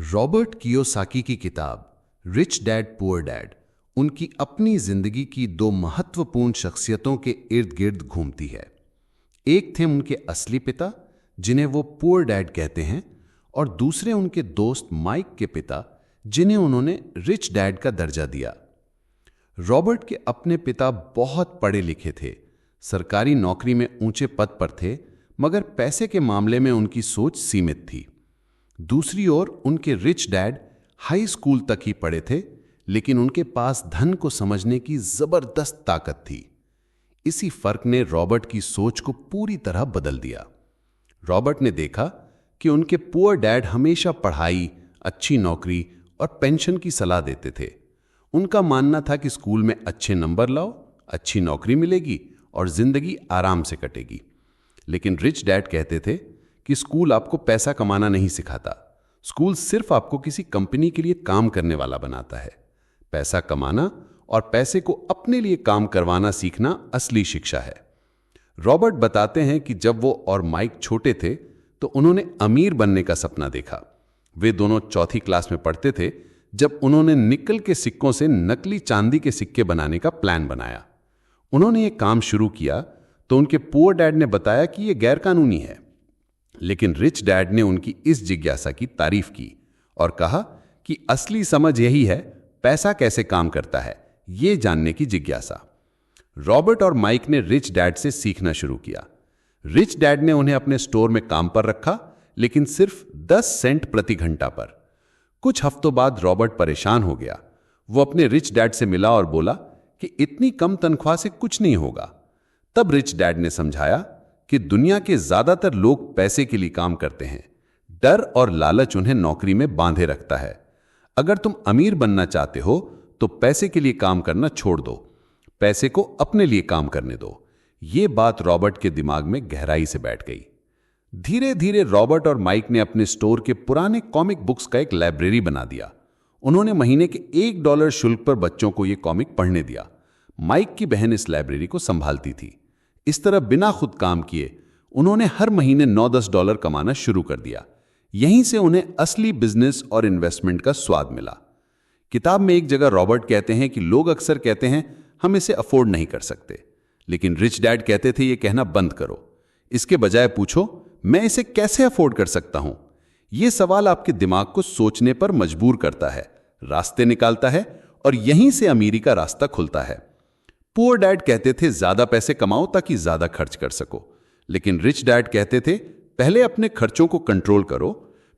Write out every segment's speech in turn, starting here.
Robert Kiyosaki की किताब rich dad poor dad उनकी अपनी जिंदगी की दो महत्वपूर्ण शख्सियतों के इर्द गिर्द घूमती है। एक थे उनके असली पिता जिन्हें वो पुअर डैड कहते हैं, और दूसरे उनके दोस्त माइक के पिता जिन्हें उन्होंने रिच डैड का दर्जा दिया। रॉबर्ट के अपने पिता बहुत पढ़े लिखे थे, सरकारी नौकरी में ऊंचे पद पर थे, मगर पैसे के मामले में उनकी सोच सीमित थी। दूसरी ओर उनके रिच डैड हाई स्कूल तक ही पढ़े थे, लेकिन उनके पास धन को समझने की जबरदस्त ताकत थी। इसी फर्क ने रॉबर्ट की सोच को पूरी तरह बदल दिया। रॉबर्ट ने देखा कि उनके पुअर डैड हमेशा पढ़ाई, अच्छी नौकरी और पेंशन की सलाह देते थे। उनका मानना था कि स्कूल में अच्छे नंबर लाओ, अच्छी नौकरी मिलेगी और जिंदगी आराम से कटेगी। लेकिन रिच डैड कहते थे कि स्कूल आपको पैसा कमाना नहीं सिखाता, स्कूल सिर्फ आपको किसी कंपनी के लिए काम करने वाला बनाता है। पैसा कमाना और पैसे को अपने लिए काम करवाना सीखना असली शिक्षा है। रॉबर्ट बताते हैं कि जब वो और माइक छोटे थे तो उन्होंने अमीर बनने का सपना देखा। वे दोनों चौथी क्लास में पढ़ते थे जब उन्होंने निकल के सिक्कों से नकली चांदी के सिक्के बनाने का प्लान बनाया। उन्होंने ये काम शुरू किया तो उनके पुअर डैड ने बताया कि यह गैरकानूनी है, लेकिन रिच डैड ने उनकी इस जिज्ञासा की तारीफ की और कहा कि असली समझ यही है, पैसा कैसे काम करता है, ये जानने की जिज्ञासा। रॉबर्ट और माइक ने रिच डैड से सीखना शुरू किया। रिच डैड ने उन्हें अपने स्टोर में काम पर रखा, लेकिन सिर्फ 10 सेंट प्रति घंटा पर। कुछ हफ्तों बाद रॉबर्ट परेशान हो गया। वो अपने रिच डैड से मिला और बोला कि इतनी कम तनख्वाह से कुछ नहीं होगा। तब रिच डैड ने समझाया कि दुनिया के ज्यादातर लोग पैसे के लिए काम करते हैं। डर और लालच उन्हें नौकरी में बांधे रखता है। अगर तुम अमीर बनना चाहते हो तो पैसे के लिए काम करना छोड़ दो, पैसे को अपने लिए काम करने दो। यह बात रॉबर्ट के दिमाग में गहराई से बैठ गई। धीरे धीरे रॉबर्ट और माइक ने अपने स्टोर के पुराने कॉमिक बुक्स का एक लाइब्रेरी बना दिया। उन्होंने महीने के $1 शुल्क पर बच्चों को यह कॉमिक पढ़ने दिया। माइक की बहन इस लाइब्रेरी को संभालती थी। इस तरह बिना खुद काम किए उन्होंने हर महीने $9-10 कमाना शुरू कर दिया। यहीं से उन्हें असली बिजनेस और इन्वेस्टमेंट का स्वाद मिला। किताब में एक जगह रॉबर्ट कहते हैं कि लोग अक्सर कहते हैं हम इसे अफोर्ड नहीं कर सकते, लेकिन रिच डैड कहते थे ये कहना बंद करो। इसके बजाय पूछो मैं इसे कैसे अफोर्ड कर सकता हूं। यह सवाल आपके दिमाग को सोचने पर मजबूर करता है, रास्ते निकालता है और यहीं से अमीरी का रास्ता खुलता है। पुअर डैड कहते थे ज्यादा पैसे कमाओ ताकि ज्यादा खर्च कर सको, लेकिन रिच डैड कहते थे पहले अपने खर्चों को कंट्रोल करो,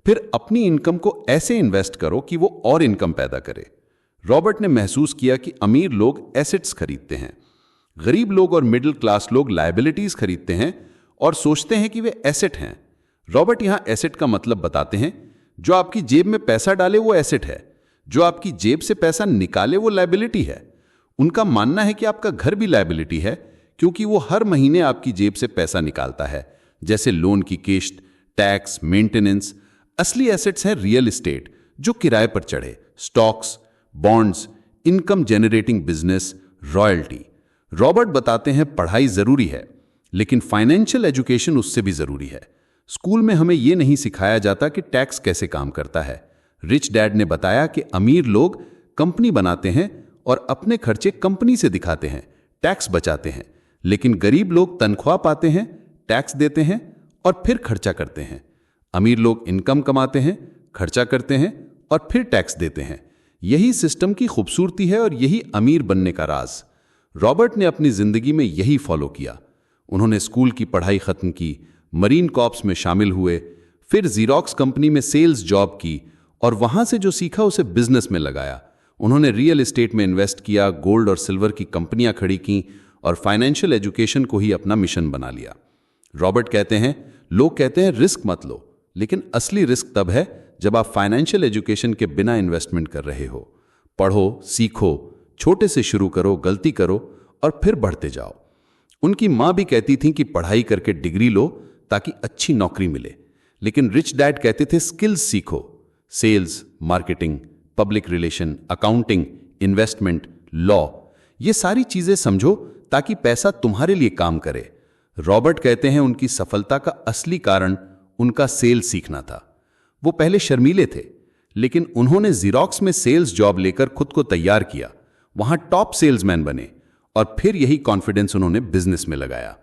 फिर अपनी इनकम को ऐसे इन्वेस्ट करो कि वो और इनकम पैदा करे। रॉबर्ट ने महसूस किया कि अमीर लोग एसेट्स खरीदते हैं, गरीब लोग और मिडिल क्लास लोग लायबिलिटीज खरीदते हैं और सोचते हैं कि वे एसेट हैं। रॉबर्ट यहां एसेट का मतलब बताते हैं, जो आपकी जेब में पैसा डाले वो एसेट है, जो आपकी जेब से पैसा निकाले वो लायबिलिटी है। उनका मानना है कि आपका घर भी लायबिलिटी है, क्योंकि वो हर महीने आपकी जेब से पैसा निकालता है, जैसे लोन की किस्त, टैक्स, मेंटेनेंस। असली एसेट्स है रियल एस्टेट जो किराए पर चढ़े, stocks, bonds, income generating business, royalty. Robert बताते हैं पढ़ाई जरूरी है, लेकिन फाइनेंशियल एजुकेशन उससे भी जरूरी है। स्कूल में हमें यह नहीं सिखाया जाता कि टैक्स कैसे काम करता है। रिच डैड ने बताया कि अमीर लोग कंपनी बनाते हैं और अपने खर्चे कंपनी से दिखाते हैं, टैक्स बचाते हैं, लेकिन गरीब लोग तनख्वाह पाते हैं, टैक्स देते हैं और फिर खर्चा करते हैं। अमीर लोग इनकम कमाते हैं, खर्चा करते हैं और फिर टैक्स देते हैं। यही सिस्टम की खूबसूरती है और यही अमीर बनने का राज। रॉबर्ट ने अपनी जिंदगी में यही फॉलो किया। उन्होंने स्कूल की पढ़ाई खत्म की, मरीन कॉर्प्स में शामिल हुए, फिर जीरोक्स कंपनी में सेल्स जॉब की और वहां से जो सीखा उसे बिजनेस में लगाया। उन्होंने रियल एस्टेट में इन्वेस्ट किया, गोल्ड और सिल्वर की कंपनियां खड़ी की और फाइनेंशियल एजुकेशन को ही अपना मिशन बना लिया। रॉबर्ट कहते हैं लोग कहते हैं रिस्क मत लो, लेकिन असली रिस्क तब है जब आप फाइनेंशियल एजुकेशन के बिना इन्वेस्टमेंट कर रहे हो। पढ़ो, सीखो, छोटे से शुरू करो, गलती करो और फिर बढ़ते जाओ। उनकी मां भी कहती थी कि पढ़ाई करके डिग्री लो ताकि अच्छी नौकरी मिले, लेकिन रिच डैड कहते थे स्किल्स सीखो, sales, marketing, public relation, accounting, investment, law. ये सारी चीजें समझो ताकि पैसा तुम्हारे लिए काम करे। रॉबर्ट कहते हैं उनकी सफलता का असली कारण उनका सेल्स सीखना था। वो पहले शर्मीले थे, लेकिन उन्होंने ज़ीरॉक्स में सेल्स जॉब लेकर खुद को तैयार किया, वहां टॉप सेल्समैन बने और फिर यही कॉन्फिडेंस उन्होंने बिजनेस में लगाया।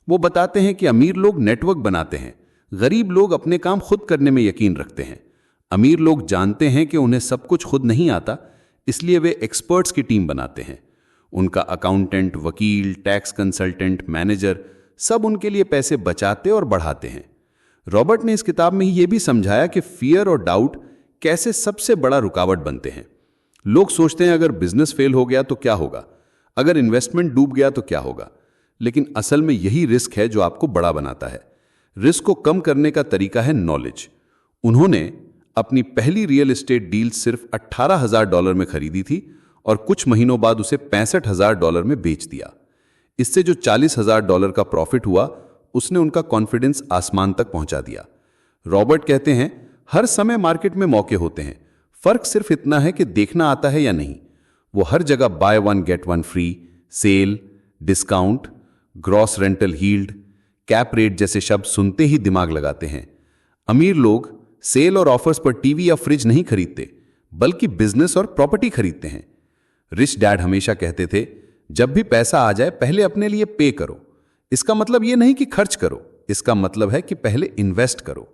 वो बताते हैं कि अमीर लोग नेटवर्क बनाते हैं, गरीब लोग अपने काम खुद करने में यकीन रखते हैं। अमीर लोग जानते हैं कि उन्हें सब कुछ खुद नहीं आता, इसलिए वे एक्सपर्ट्स की टीम बनाते हैं। उनका अकाउंटेंट, वकील, टैक्स कंसल्टेंट, मैनेजर सब उनके लिए पैसे बचाते और बढ़ाते हैं। रॉबर्ट ने इस किताब में ये भी समझाया कि फियर और डाउट कैसे सबसे बड़ा रुकावट बनते हैं। लोग सोचते हैं अगर बिजनेस फेल हो गया तो क्या होगा, अगर इन्वेस्टमेंट डूब गया तो क्या होगा, लेकिन असल में यही रिस्क है जो आपको बड़ा बनाता है। रिस्क को कम करने का तरीका है नॉलेज। उन्होंने अपनी पहली रियल एस्टेट डील सिर्फ $18,000 में खरीदी थी और कुछ महीनों बाद उसे $65,000 में बेच दिया। इससे जो $40,000 का प्रॉफिट हुआ, उसने उनका कॉन्फिडेंस आसमान तक पहुंचा दिया। रॉबर्ट कहते हैं, हर समय मार्केट में मौके होते हैं, फर्क सिर्फ इतना है कि देखना आता है या नहीं। वो हर जगह buy one get one free, sale, discount, gross rental yield, cap rate जैसे शब्द सुनते ही दिमाग लगाते हैं। अमीर लोग सेल और ऑफर्स पर टीवी या फ्रिज नहीं खरीदते, बल्कि बिजनेस और प्रॉपर्टी खरीदते हैं। रिच डैड हमेशा कहते थे, जब भी पैसा आ जाए पहले अपने लिए पे करो। इसका मतलब यह नहीं कि खर्च करो, इसका मतलब है कि पहले इन्वेस्ट करो।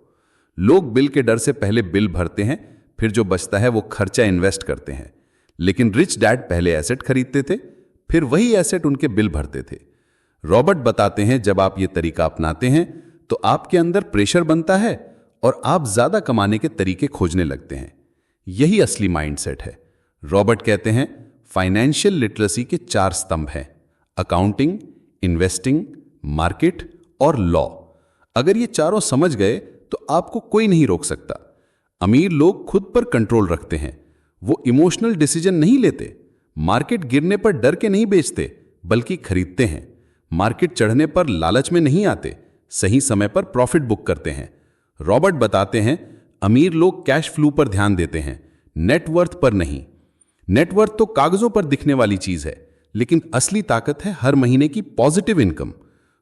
लोग बिल के डर से पहले बिल भरते हैं, फिर जो बचता है वो खर्चा इन्वेस्ट करते हैं। लेकिन रिच डैड पहले एसेट खरीदते थे, फिर वही एसेट उनके बिल भरते थे। रॉबर्ट बताते हैं, जब आप ये तरीका अपनाते हैं तो आपके अंदर प्रेशर बनता है और आप ज्यादा कमाने के तरीके खोजने लगते हैं। यही असली माइंडसेट है। रॉबर्ट कहते हैं, फाइनेंशियल लिटरेसी के 4 स्तंभ हैं: अकाउंटिंग, इन्वेस्टिंग, मार्केट और लॉ। अगर ये चारों समझ गए तो आपको कोई नहीं रोक सकता। अमीर लोग खुद पर कंट्रोल रखते हैं, वो इमोशनल डिसीजन नहीं लेते। मार्केट गिरने पर डर के नहीं बेचते, बल्कि खरीदते हैं। मार्केट चढ़ने पर लालच में नहीं आते, सही समय पर प्रॉफिट बुक करते हैं। रॉबर्ट बताते हैं, अमीर लोग कैश फ्लो पर ध्यान देते हैं, नेटवर्थ पर नहीं। नेटवर्थ तो कागजों पर दिखने वाली चीज है, लेकिन असली ताकत है हर महीने की पॉजिटिव इनकम।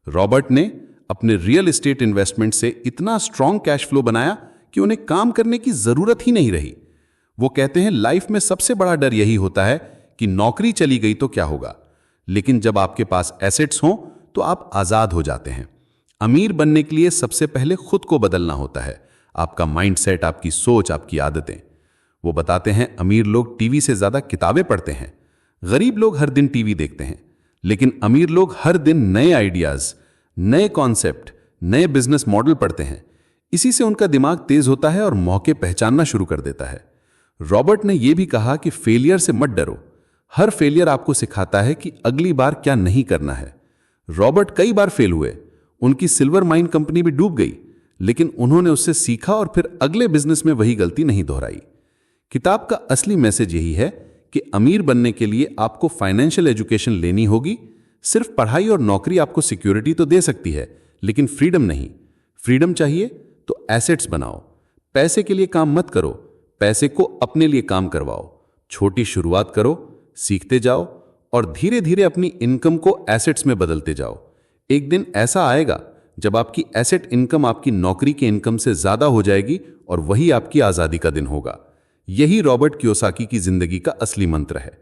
रॉबर्ट ने अपने रियल एस्टेट इन्वेस्टमेंट से इतना स्ट्रांग कैश फ्लो बनाया कि उन्हें काम करने की जरूरत ही नहीं रही। वो कहते हैं, लाइफ में सबसे बड़ा डर यही होता है कि नौकरी चली गई तो क्या होगा, लेकिन जब आपके पास एसेट्स हों तो आप आजाद हो जाते हैं। अमीर बनने के लिए सबसे पहले खुद को बदलना होता है, आपका माइंडसेट, आपकी सोच, आपकी आदतें। वो बताते हैं, अमीर लोग टीवी से ज्यादा किताबें पढ़ते हैं, गरीब लोग हर दिन टीवी देखते हैं, लेकिन अमीर लोग हर दिन नए आइडियाज, नए कॉन्सेप्ट, नए बिजनेस मॉडल पढ़ते हैं। इसी से उनका दिमाग तेज होता है और मौके पहचानना शुरू कर देता है। रॉबर्ट ने यह भी कहा कि फेलियर से मत डरो, हर फेलियर आपको सिखाता है कि अगली बार क्या नहीं करना है। रॉबर्ट कई बार फेल हुए, उनकी सिल्वर माइन कंपनी भी डूब गई, लेकिन उन्होंने उससे सीखा और फिर अगले बिजनेस में वही गलती नहीं दोहराई। किताब का असली मैसेज यही है कि अमीर बनने के लिए आपको फाइनेंशियल एजुकेशन लेनी होगी। सिर्फ पढ़ाई और नौकरी आपको सिक्योरिटी तो दे सकती है, लेकिन फ्रीडम नहीं। फ्रीडम चाहिए तो एसेट्स बनाओ। पैसे के लिए काम मत करो, पैसे को अपने लिए काम करवाओ। छोटी शुरुआत करो, सीखते जाओ और धीरे धीरे अपनी इनकम को एसेट्स में बदलते जाओ। एक दिन ऐसा आएगा जब आपकी एसेट इनकम आपकी नौकरी के इनकम से ज्यादा हो जाएगी और वही आपकी आजादी का दिन होगा। यही रॉबर्ट कियोसाकी की जिंदगी का असली मंत्र है।